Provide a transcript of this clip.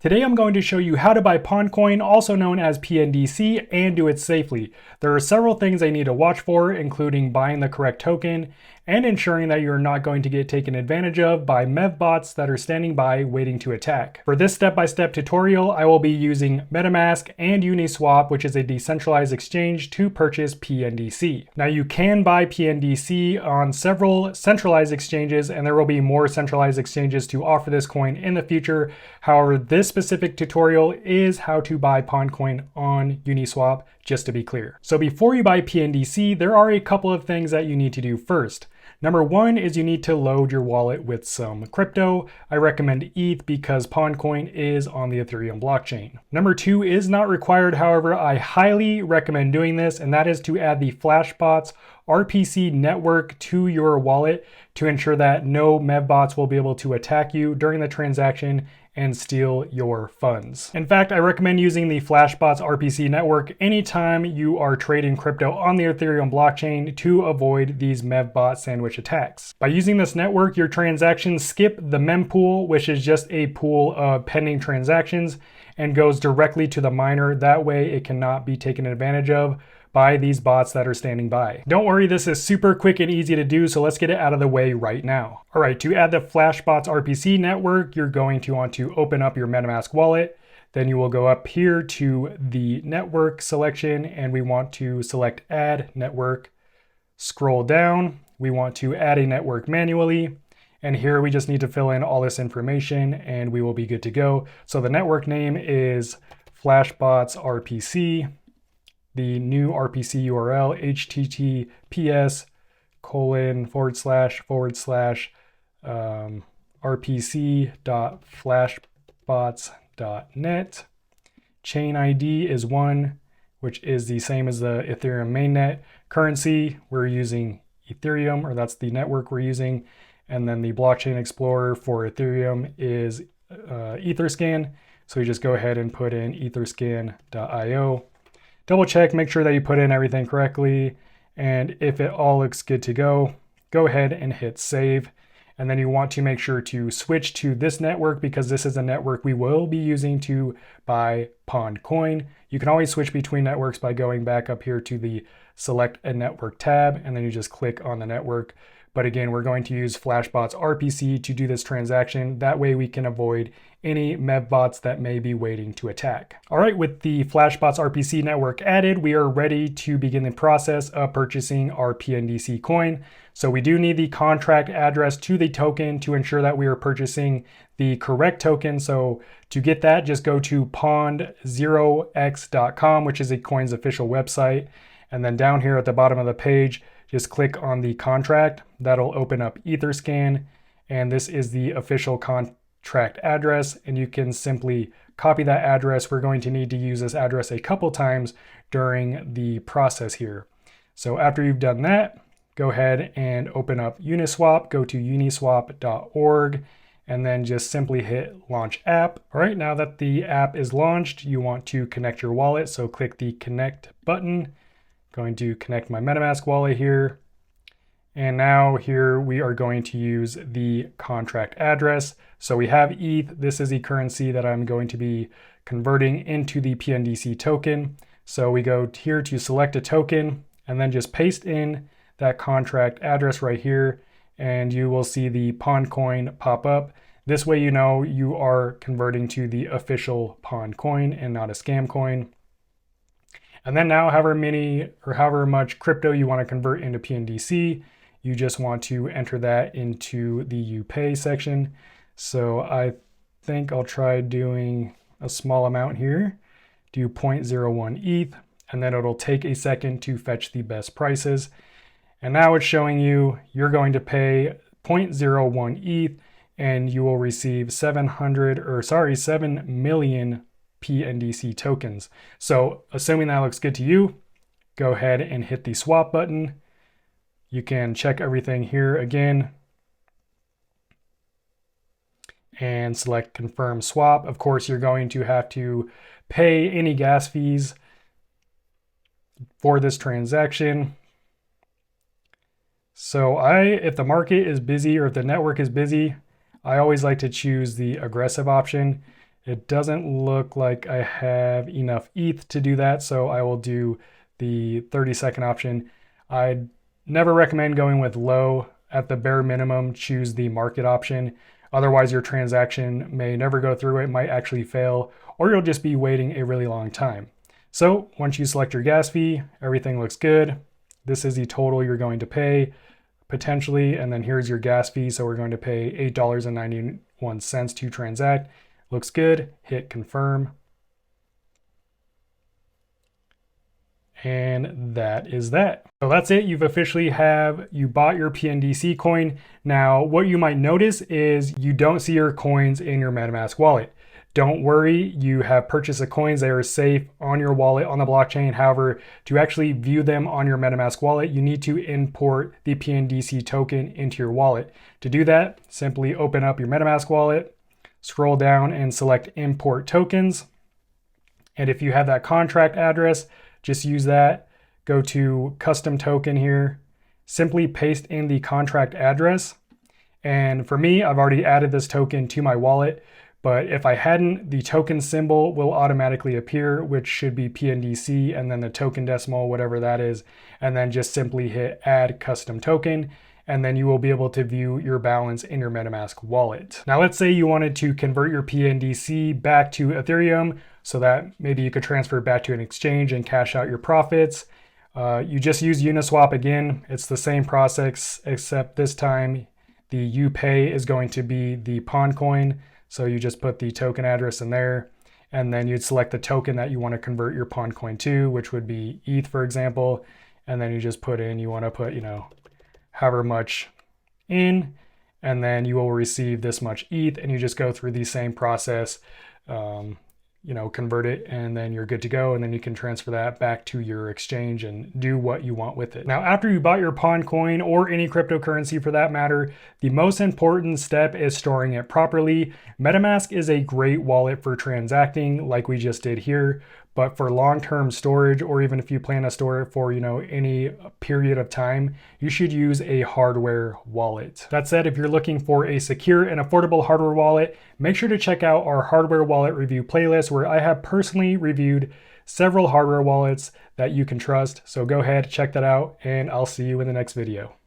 Today I'm going to show you how to buy Pondcoin, also known as PNDC, and do it safely. There are several things I need to watch for, including buying the correct token and ensuring that you're not going to get taken advantage of by MEV bots that are standing by waiting to attack. For this step-by-step tutorial, I will be using MetaMask and Uniswap, which is a decentralized exchange, to purchase PNDC. Now you can buy PNDC on several centralized exchanges, and there will be more centralized exchanges to offer this coin in the future. However, this specific tutorial is how to buy Pondcoin on Uniswap, just to be clear. So before you buy PNDC, there are a couple of things that you need to do first. Number one is you need to load your wallet with some crypto. I recommend ETH because Pondcoin is on the Ethereum blockchain. Number two is not required, however, I highly recommend doing this, and that is to add the Flashbots RPC network to your wallet to ensure that no MEV bots will be able to attack you during the transaction and steal your funds. In fact, I recommend using the Flashbots RPC network anytime you are trading crypto on the Ethereum blockchain to avoid these MEV bot sandwich attacks. By using this network, your transactions skip the mempool, which is just a pool of pending transactions, and goes directly to the miner. That way it cannot be taken advantage of by these bots that are standing by. Don't worry, this is super quick and easy to do, so let's get it out of the way right now. All right, to add the Flashbots RPC network, you're going to want to open up your MetaMask wallet. Then you will go up here to the network selection, and we want to select Add Network. Scroll down, we want to add a network manually. And here we just need to fill in all this information and we will be good to go. So the network name is Flashbots RPC. The new RPC URL, https://rpc.flashbots.net. Chain ID is 1, which is the same as the Ethereum mainnet. Currency, we're using Ethereum, or that's the network we're using. And then the blockchain explorer for Ethereum is Etherscan. So you just go ahead and put in etherscan.io. Double check, make sure that you put in everything correctly. And if it all looks good to go, go ahead and hit save. And then you want to make sure to switch to this network because this is a network we will be using to buy Pondcoin. You can always switch between networks by going back up here to the select a network tab, and then you just click on the network. But again, we're going to use Flashbots RPC to do this transaction. That way we can avoid any MEV bots that may be waiting to attack. All right, with the Flashbots RPC network added, we are ready to begin the process of purchasing our PNDC coin. So we do need the contract address to the token to ensure that we are purchasing the correct token. So to get that, just go to pond0x.com, which is a coin's official website. And then down here at the bottom of the page, just click on the contract. That'll open up Etherscan, and this is the official contract address, and you can simply copy that address. We're going to need to use this address a couple times during the process here. So after you've done that, go ahead and open up Uniswap, go to uniswap.org, and then just simply hit Launch App. All right, now that the app is launched, you want to connect your wallet, so click the Connect button. Going to connect my MetaMask wallet here. And now here we are going to use the contract address. So we have ETH. This is the currency that I'm going to be converting into the PNDC token. So we go here to select a token and then just paste in that contract address right here. And you will see the Pondcoin pop up. This way you know you are converting to the official Pondcoin and not a scam coin. And then now however much crypto you want to convert into PNDC, you just want to enter that into the you pay section. So I think I'll try doing a small amount here, do 0.01 ETH, and then it'll take a second to fetch the best prices. And now it's showing you you're going to pay 0.01 ETH and you will receive 7 million PNDC tokens. So assuming that looks good to you, go ahead and hit the swap button. You can check everything here again and select confirm swap. Of course, you're going to have to pay any gas fees for this transaction. So if the market is busy or if the network is busy, I always like to choose the aggressive option. It doesn't look like I have enough ETH to do that, so I will do the 30-second option. I'd never recommend going with low. At the bare minimum, choose the market option. Otherwise, your transaction may never go through, it might actually fail, or you'll just be waiting a really long time. So once you select your gas fee, everything looks good. This is the total you're going to pay, potentially, and then here's your gas fee. So we're going to pay $8.91 to transact. Looks good, hit confirm. And that is that. So that's it. You bought your PNDC coin. Now, what you might notice is you don't see your coins in your MetaMask wallet. Don't worry, you have purchased the coins. They are safe on your wallet on the blockchain. However, to actually view them on your MetaMask wallet, you need to import the PNDC token into your wallet. To do that, simply open up your MetaMask wallet, scroll down and select import tokens. And if you have that contract address, just use that. Go to custom token here, simply paste in the contract address. And for me, I've already added this token to my wallet, but if I hadn't, the token symbol will automatically appear, which should be PNDC, and then the token decimal, whatever that is, and then just simply hit add custom token, and then you will be able to view your balance in your MetaMask wallet. Now, let's say you wanted to convert your PNDC back to Ethereum so that maybe you could transfer it back to an exchange and cash out your profits. You just use Uniswap again. It's the same process, except this time the UPay is going to be the pawn coin. So you just put the token address in there, and then you'd select the token that you want to convert your pawn coin to, which would be ETH, for example. And then you just put in, you want to put, however much in, and then you will receive this much ETH, and you just go through the same process, convert it, and then you're good to go. And then you can transfer that back to your exchange and do what you want with it. Now, after you bought your pawn coin or any cryptocurrency for that matter, the most important step is storing it properly. MetaMask is a great wallet for transacting like we just did here, but for long-term storage, or even if you plan to store it for, any period of time, you should use a hardware wallet. That said, if you're looking for a secure and affordable hardware wallet, make sure to check out our hardware wallet review playlist, where I have personally reviewed several hardware wallets that you can trust. So go ahead, check that out, and I'll see you in the next video.